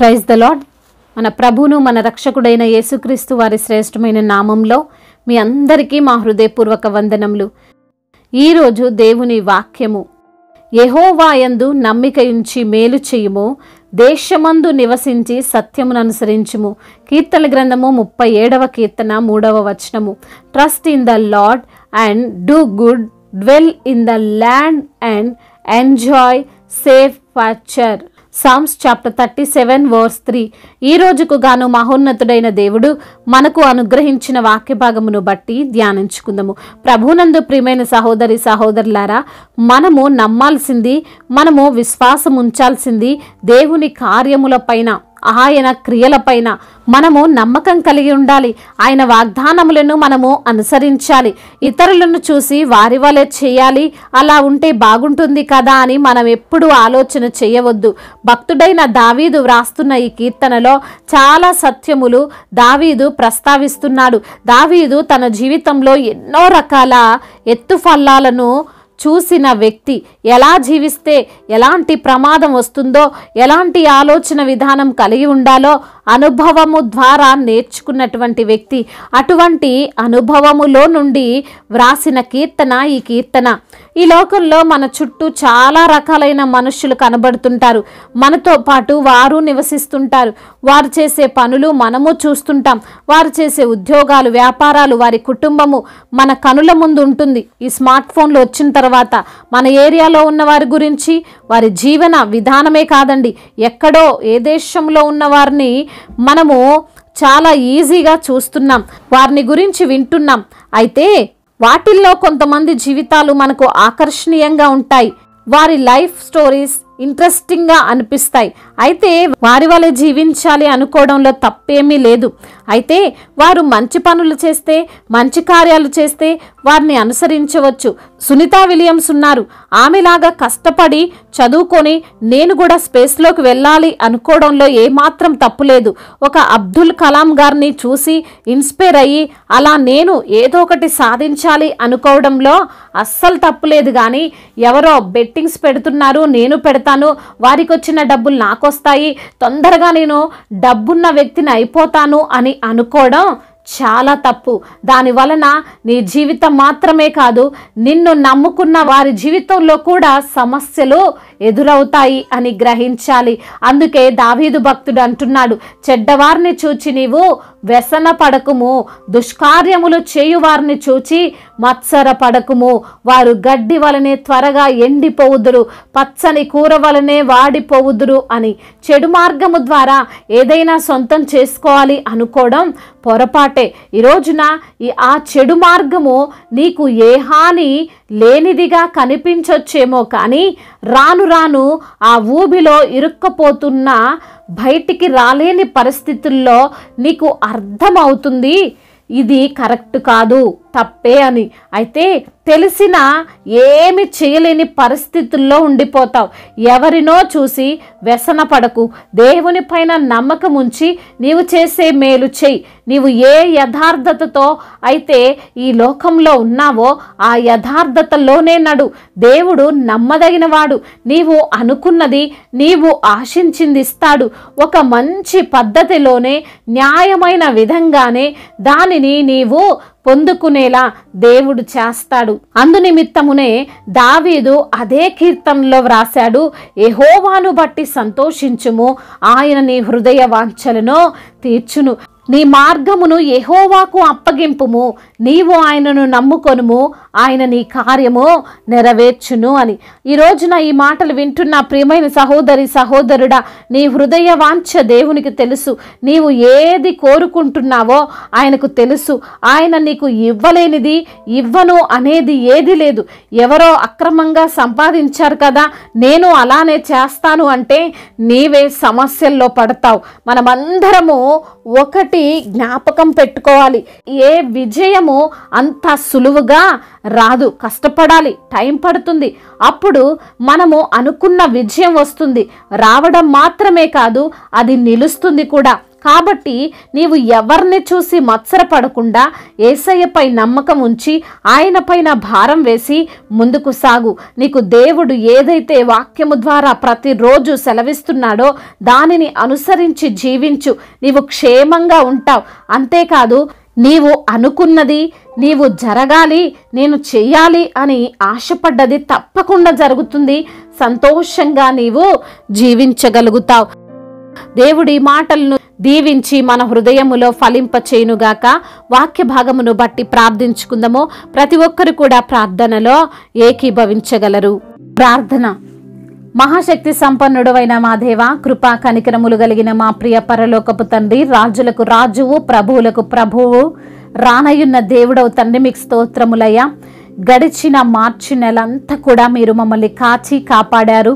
Praise the lord. మన ప్రభువును మన రక్షకుడైన యేసుక్రీస్తు వారి శ్రేష్టమైన నామంలో మీ అందరికీ మా హృదయపూర్వక వందనములు. ఈరోజు దేవుని వాక్యము, యెహోవాయందు నమ్మికయుంచి మేలు చేయుము, దేశమందు నివసించి సత్యమును అనుసరించుము. కీర్తన గ్రంథము 37వ కీర్తన 3వ వచనము. Trust in the Lord and do good, dwell in the land and enjoy safe pasture. Psalms chapter 37 verse 3. ఈ రోజుకు గాను మహోన్నతుడైన దేవుడు మనకు అనుగ్రహించిన వాక్య భాగమును బట్టి ధ్యానించుకుందాము. ప్రభునందు ప్రియమైన సహోదరి సహోదరులారా, మనము నమ్మాల్సింది, మనము విశ్వాసం ఉంచాల్సింది దేవుని కార్యముల పైన, ఆయన క్రియలపైన మనము నమ్మకం కలిగి ఉండాలి. ఆయన వాగ్దానములను మనము అనుసరించాలి. ఇతరులను చూసి వారి వలె చేయాలి, అలా ఉంటే బాగుంటుంది కదా అని మనం ఎప్పుడూ ఆలోచన చేయవద్దు. భక్తుడైన దావీదు వ్రాస్తున్న ఈ కీర్తనలో చాలా సత్యములు దావీదు ప్రస్తావిస్తున్నాడు. దావీదు తన జీవితంలో ఎన్నో రకాల ఎత్తుఫల్లాలను చూసిన వ్యక్తి. ఎలా జీవిస్తే ఎలాంటి ప్రమాదం వస్తుందో, ఎలాంటి ఆలోచన విధానం కలిగి ఉండాలో అనుభవము ద్వారా నేర్చుకున్నటువంటి వ్యక్తి. అటువంటి అనుభవములో నుండి వ్రాసిన కీర్తన ఈ కీర్తన. ఈ లోకంలో మన చుట్టూ చాలా రకాలైన మనుషులు కనబడుతుంటారు. మనతో పాటు వారు నివసిస్తుంటారు. వారు చేసే పనులు మనము చూస్తుంటాం. వారు చేసే ఉద్యోగాలు, వ్యాపారాలు, వారి కుటుంబము మన కనుల ముందు ఉంటుంది. ఈ స్మార్ట్ ఫోన్లు వచ్చిన తర్వాత మన ఏరియాలో ఉన్న వారి గురించి, వారి జీవన విధానమే కాదండి, ఎక్కడో ఏ దేశంలో ఉన్న వారిని మనము చాలా ఈజీగా చూస్తున్నాం, వారిని గురించి వింటున్నాం. అయితే వాటిల్లో కొంతమంది జీవితాలు మనకు ఆకర్షణీయంగా ఉంటాయి. వారి లైఫ్ స్టోరీస్ ఇంట్రెస్టింగ్గా అనిపిస్తాయి. అయితే వారి వలె జీవించాలి అనుకోవడంలో తప్పేమీ లేదు. అయితే వారు మంచి పనులు చేస్తే, మంచి కార్యాలు చేస్తే వారిని అనుసరించవచ్చు. సునీతా విలియమ్స్ ఉన్నారు. ఆమెలాగా కష్టపడి చదువుకొని నేను కూడా స్పేస్లోకి వెళ్ళాలి అనుకోవడంలో ఏమాత్రం తప్పులేదు. ఒక అబ్దుల్ కలాం గారిని చూసి ఇన్స్పైర్ అయ్యి అలా నేను ఏదో ఒకటి సాధించాలి అనుకోవడంలో అస్సలు తప్పులేదు. కానీ ఎవరో బెట్టింగ్స్ పెడుతున్నారు, నేను పెడతాను, వారికి వచ్చిన డబ్బులు నాకు వస్తాయి, తొందరగా నేను డబ్బున్న వ్యక్తిని అయిపోతాను అని అనుకోవడం చాలా తప్పు. దాని వలన నీ జీవితం మాత్రమే కాదు, నిన్ను నమ్ముకున్న వారి జీవితంలో కూడా సమస్యలు ఎదురవుతాయి అని గ్రహించాలి. అందుకే దావీదు భక్తుడు అంటున్నాడు, చెడ్డవారిని చూచి నీవు వ్యసన పడకుము, దుష్కార్యములు చేయువారిని చూచి మత్సర పడకుము. వారు గడ్డి వలనే త్వరగా ఎండిపోవుదురు, పచ్చని కూర వలనే వాడిపోవుదురు అని. చెడు మార్గము ద్వారా ఏదైనా సొంతం చేసుకోవాలి అనుకోవడం పొరపాటే. ఈ రోజున ఆ చెడు మార్గము నీకు ఏ హాని లేనిదిగా కనిపించొచ్చేమో, కానీ రాను రాను ఆ ఊబిలో ఇరుక్కపోతున్న బయటికి రాలేని పరిస్థితుల్లో నీకు అర్థమవుతుంది ఇది కరెక్ట్ కాదు, తప్పే అని. అయితే తెలిసిన ఏమి చేయలేని పరిస్థితుల్లో ఉండిపోతావు. ఎవరినో చూసి వ్యసన పడకు. దేవుని పైన నమ్మకం ఉంచి నీవు చేసే మేలు చెయ్యి. నీవు ఏ యథార్థతతో అయితే ఈ లోకంలో ఉన్నావో ఆ యథార్థతలోనే నడు. దేవుడు నమ్మదగినవాడు. నీవు అనుకున్నది, నీవు ఆశించింది ఇస్తాడు. ఒక మంచి పద్ధతిలోనే, న్యాయమైన విధంగానే దానిని నీవు పొందుకునేలా దేవుడు చేస్తాడు. అందునిమిత్తమునే దావీదు అదే కీర్తనలో వ్రాశాడు, యెహోవాను బట్టి సంతోషించుము, ఆయన నీ హృదయ వాంఛలను తీర్చును. నీ మార్గమును యెహోవాకు అప్పగింపుము, నీవు ఆయనను నమ్ముకొనుము, ఆయన నీ కార్యము నెరవేర్చును అని. ఈ రోజున ఈ మాటలు వింటున్న ప్రియమైన సహోదరి సహోదరుడా, నీ హృదయ వాంఛ దేవునికి తెలుసు. నీవు ఏది కోరుకుంటున్నావో ఆయనకు తెలుసు. ఆయన నీకు ఇవ్వలేనిది, ఇవ్వను అనేది ఏది లేదు. ఎవరో అక్రమంగా సంపాదించారు కదా, నేను అలానే చేస్తాను అంటే నీవే సమస్యల్లో పడతావు. మనమందరము ఒకటి జ్ఞాపకం పెట్టుకోవాలి, ఏ విజయము అంత సులువుగా రాదు. కష్టపడాలి, టైం పడుతుంది. అప్పుడు మనము అనుకున్న విజయం వస్తుంది. రావడం మాత్రమే కాదు, అది నిలుస్తుంది కూడా. కాబట్టి నీవు ఎవరిని చూసి మత్సరపడకుండా యేసయ్యపై నమ్మకం ఉంచి ఆయన పైన భారం వేసి ముందుకు సాగు. నీకు దేవుడు ఏదైతే వాక్యము ద్వారా ప్రతిరోజు సెలవిస్తున్నాడో దానిని అనుసరించి జీవించు. నీవు క్షేమంగా ఉంటావు. అంతేకాదు, నీవు అనుకున్నది, నీవు జరగాలి, నేను చెయ్యాలి అని ఆశపడ్డది తప్పకుండా జరుగుతుంది. సంతోషంగా నీవు జీవించగలుగుతావు. దేవుడి మాటలను దీవించి మన హృదయములో ఫలింపచేయునుగాక. వాక్య భాగమును బట్టి ప్రార్థించుకుందాము. ప్రతి ఒక్కరు కూడా ప్రార్థనలో ఏకీభవించగలరు. ప్రార్థన. మహాశక్తి సంపన్నుడవైన మా దేవ, కృపా కనికరములు కలిగిన మా ప్రియ పరలోకపు తండ్రి, రాజులకు రాజువు, ప్రభువులకు ప్రభువు, రానయున్న దేవుడవు తండ్రి, మీకు స్తోత్రములయ్యా. గడిచిన మార్చి నెలంతా కూడా మీరు మమ్మల్ని కాచి కాపాడారు.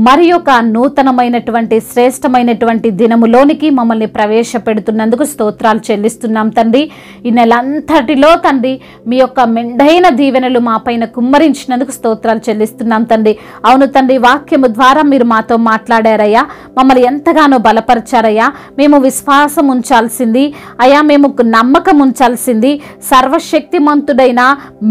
మరి ఒక నూతనమైనటువంటి శ్రేష్టమైనటువంటి దినములోనికి మమ్మల్ని ప్రవేశపెడుతున్నందుకు స్తోత్రాలు చెల్లిస్తున్నాం తండ్రి. ఈ నెలంతటిలో తండ్రి మీ యొక్క మెండైన దీవెనలు మా పైన కుమ్మరించినందుకు స్తోత్రాలు చెల్లిస్తున్నాం తండ్రి. అవును తండ్రి, వాక్యము ద్వారా మీరు మాతో మాట్లాడారయ్యా, మమ్మల్ని ఎంతగానో బలపరిచారయ్యా. మేము విశ్వాసం ఉంచాల్సింది అయ్యా, మేము నమ్మకం ఉంచాల్సింది సర్వశక్తిమంతుడైన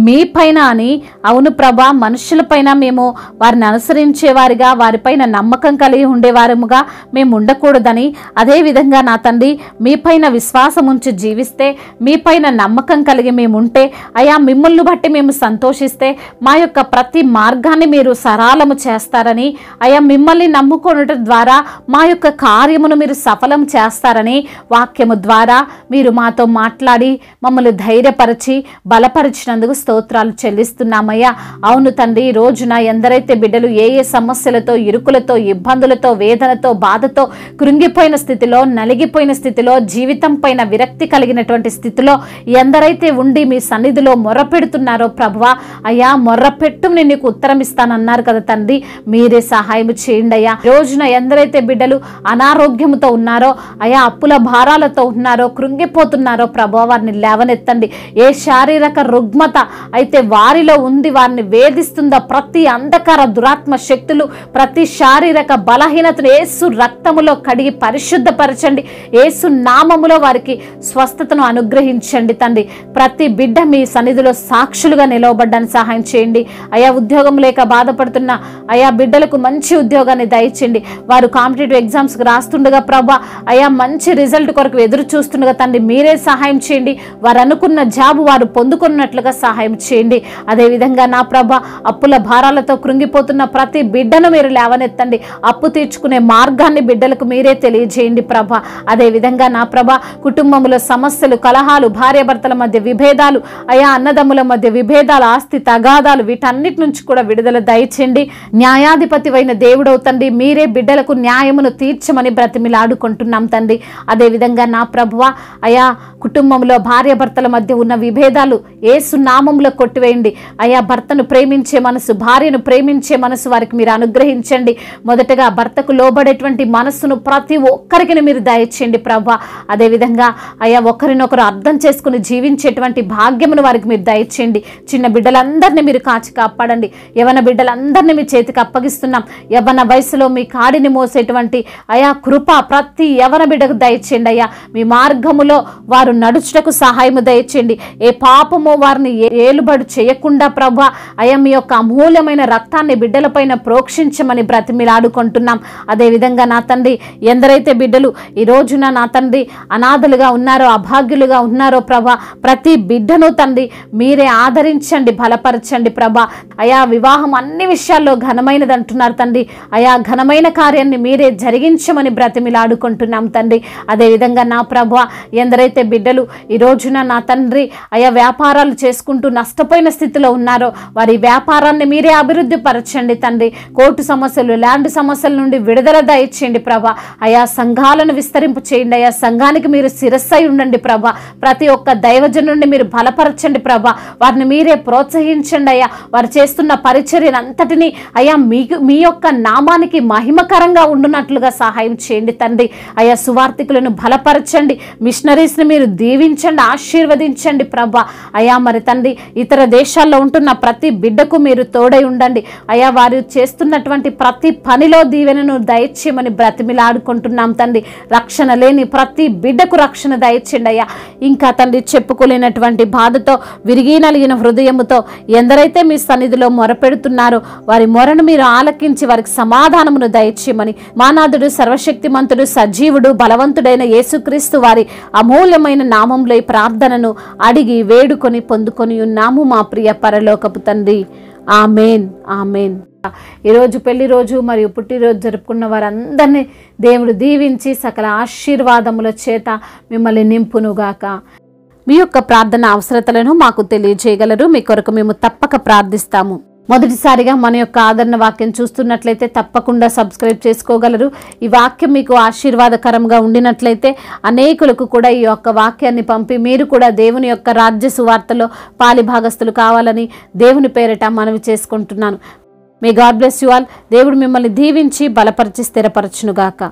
మీ పైన అని. అవును ప్రభా, మనుషులపైన మేము వారిని అనుసరించేవారిగా, వారిపైన నమ్మకం కలిగి ఉండేవారముగా మేము ఉండకూడదని, అదేవిధంగా నా తండ్రి మీపైన విశ్వాసం ఉంచి జీవిస్తే, మీపైన నమ్మకం కలిగి మేము ఉంటే అయ్యా, మిమ్మల్ని బట్టి మేము సంతోషిస్తే మా యొక్క ప్రతి మార్గాన్ని మీరు సరళము చేస్తారని, అయ్యా మిమ్మల్ని నమ్ముకోవడం ద్వారా మా యొక్క కార్యమును మీరు సఫలం చేస్తారని వాక్యము ద్వారా మీరు మాతో మాట్లాడి మమ్మల్ని ధైర్యపరిచి బలపరిచినందుకు స్తోత్రాలు చెల్లిస్తున్నామయ్యా. అవును తండ్రి, ఈ రోజున ఎందరైతే బిడ్డలు ఏ సమస్యలతో, ఇరుకులతో, ఇబ్బందులతో, వేదనతో, బాధతో కృంగిపోయిన స్థితిలో, నలిగిపోయిన స్థితిలో, జీవితం పైన విరక్తి కలిగినటువంటి స్థితిలో ఎందరైతే ఉండి మీ సన్నిధిలో మొర్రపెడుతున్నారో ప్రభువా, అయ్యా మొర్రపెట్టు నేను నీకు ఉత్తరం ఇస్తానన్నారు కదా తండ్రి, మీరే సహాయం చేయండి అయ్యా. రోజున ఎందరైతే బిడ్డలు అనారోగ్యంతో ఉన్నారో, అయ్యా అప్పుల భారాలతో ఉన్నారో, కృంగిపోతున్నారో ప్రభువా, వారిని లేవనెత్తండి. ఏ శారీరక రుగ్మత అయితే వారిలో ఉంది, వారిని వేధిస్తుందో ప్రతి అంధకార దురాత్మ శక్తులు, ప్రతి శారీరక బలహీనతను యేసు రక్తములో కడిగి పరిశుద్ధపరచండి. యేసు నామములో వారికి స్వస్థతను అనుగ్రహించండి తండ్రి. ప్రతి బిడ్డ మీ సన్నిధిలో సాక్షులుగా నిలవబడ్డానికి సహాయం చేయండి అయా. ఉద్యోగం లేక బాధపడుతున్న అయా బిడ్డలకు మంచి ఉద్యోగాన్ని దయచేయండి. వారు కాంపిటేటివ్ ఎగ్జామ్స్ రాస్తుండగా ప్రభా, అయా మంచి రిజల్ట్ కొరకు ఎదురు చూస్తుండగా తండ్రి మీరే సహాయం చేయండి. వారు అనుకున్న జాబు వారు పొందుకున్నట్లుగా సహాయం చేయండి. అదేవిధంగా నా ప్రభా, అప్పుల భారాలతో కృంగిపోతున్న ప్రతి బిడ్డను మీరు లేవనెత్తండి. అప్పు తీర్చుకునే మార్గాన్ని బిడ్డలకు మీరే తెలియజేయండి ప్రభా. అదేవిధంగా నా ప్రభా, కుటుంబంలో సమస్యలు, కలహాలు, భార్యాభర్తల మధ్య విభేదాలు, అయా అన్నదమ్ముల మధ్య విభేదాలు, ఆస్తి తగాదాలు, వీటన్నిటి నుంచి కూడా విడుదల దయచేయండి. న్యాయాధిపతి అయిన దేవుడవు తండ్రి, మీరే బిడ్డలకు న్యాయమును తీర్చమని బ్రతిమిలాడుకుంటున్నాం తండ్రి. అదేవిధంగా నా ప్రభువా, అయా కుటుంబంలో భార్యాభర్తల మధ్య ఉన్న విభేదాలు యేసు నామములో కొట్టివేయండి. అయా భర్తను ప్రేమించే మనసు, భార్యను ప్రేమించే మనసు వారికి మీరు అనుగ్రహించండి. మొదటగా భర్తకు లోబడేటువంటి మనస్సును ప్రతి ఒక్కరికి మీరు దయచేయండి ప్రభా. అదేవిధంగా అయా ఒకరినొకరు అర్థం చేసుకుని జీవించేటువంటి భాగ్యమును వారికి మీరు దయచేయండి. చిన్న బిడ్డలందరినీ మీరు కాచి కాపాడండి. యవన బిడ్డలందరినీ మీ చేతికి అప్పగిస్తున్నాం. యవన వయసులో మీ కాడిని మోసేటువంటి అయా కృప ప్రతి యవన బిడ్డకు దయచేయండి అయ్యా. మీ మార్గములో వారు నడుచుటకు సహాయము దయచేయండి. ఏ పాపమో వారిని ఏలుబడి చేయకుండా ప్రభా, అయా మీ యొక్క అమూల్యమైన రక్తాన్ని బిడ్డలపైన ప్రోక్షించమని బ్రతిమిలాడుకుంటున్నాం. అదేవిధంగా నా తండ్రి, ఎందరైతే బిడ్డలు ఈ రోజున నా తండ్రి అనాథలుగా ఉన్నారో, అభాగ్యులుగా ఉన్నారో ప్రభా, ప్రతి బిడ్డను తండ్రి మీరే ఆదరించండి, బలపరచండి ప్రభా. అయా వివాహం అన్ని విషయాల్లో ఘనమైనది అంటున్నారు తండ్రి. అయా ఘనమైన కార్యాన్ని మీరే జరిగించమని బ్రతిమిలాడుకుంటున్నాం తండ్రి. అదేవిధంగా నా ప్రభా, ఎందరైతే బిడ్డలు ఈ రోజున నా తండ్రి అయా వ్యాపారాలు చేసుకుంటూ నష్టపోయిన స్థితిలో ఉన్నారో, వారి వ్యాపారాన్ని మీరే అభివృద్ధి పరచండి తండ్రి. కోర్టు సమస్యలు, ల్యాండ్ సమస్యల నుండి విడుదల దయచేయండి ప్రభా. అయా సంఘాలను విస్తరింపు చేయండి అయా. సంఘానికి మీరు శిరస్సై ఉండండి ప్రభా. ప్రతి ఒక్క దైవజనుడిని మీరు బలపరచండి ప్రభా. వారిని మీరే ప్రోత్సహించండి అయ్యా. వారు చేస్తున్న పరిచర్యను అంతటినీ అయా మీ యొక్క నామానికి మహిమకరంగా ఉండునట్లుగా సహాయం చేయండి తండ్రి. అయా సువార్థికులను బలపరచండి. మిషనరీస్ని మీరు దీవించండి, ఆశీర్వదించండి ప్రభా. అయా మరి తండ్రి, ఇతర దేశాల్లో ఉంటున్న ప్రతి బిడ్డకు మీరు తోడై ఉండండి అయా. వారు చేస్తున్నటువంటి ప్రతి పనిలో దీవెనను దయచేయమని బ్రతిమిలాడుకుంటున్నాం తండ్రి. రక్షణ లేని ప్రతి బిడ్డకు రక్షణ దయచేయండి అయ్యా. ఇంకా తండ్రి చెప్పుకోలేనటువంటి బాధతో విరిగి నలిగిన హృదయముతో ఎందరైతే మీ సన్నిధిలో మొరపెడుతున్నారో వారి మొరను మీరు ఆలకించి వారికి సమాధానమును దయచేయమని మానాథుడు సర్వశక్తిమంతుడు సజీవుడు బలవంతుడైన యేసుక్రీస్తు వారి అమూల్యమైన నామంలో ఈ ప్రార్థనను అడిగి వేడుకొని పొందుకొని ఉన్నాము మా ప్రియ పరలోకపు తండ్రి. ఆమేన్, ఆమేన్. ఈరోజు పెళ్లి రోజు మరియు పుట్టినరోజు జరుపుకున్న వారందరినీ దేవుడు దీవించి సకల ఆశీర్వాదముల చేత మిమ్మల్ని నింపునుగాక. మీ యొక్క ప్రార్థన అవసరతలను మాకు తెలియజేయగలరు. మీ కొరకు మేము తప్పక ప్రార్థిస్తాము. మొదటిసారిగా మన యొక్క ఆదరణ వాక్యం చూస్తున్నట్లయితే తప్పకుండా సబ్స్క్రైబ్ చేసుకోగలరు. ఈ వాక్యం మీకు ఆశీర్వాదకరంగా ఉండినట్లయితే అనేకులకు కూడా ఈ యొక్క వాక్యాన్ని పంపి మీరు కూడా దేవుని యొక్క రాజ్య సువార్తలో పాలిభాగస్తులు కావాలని దేవుని పేరిట మనవి చేసుకుంటున్నాను. May God bless you all. దేవుడు మిమ్మల్ని దీవించి బలపరిచి స్థిరపరచునుగాక.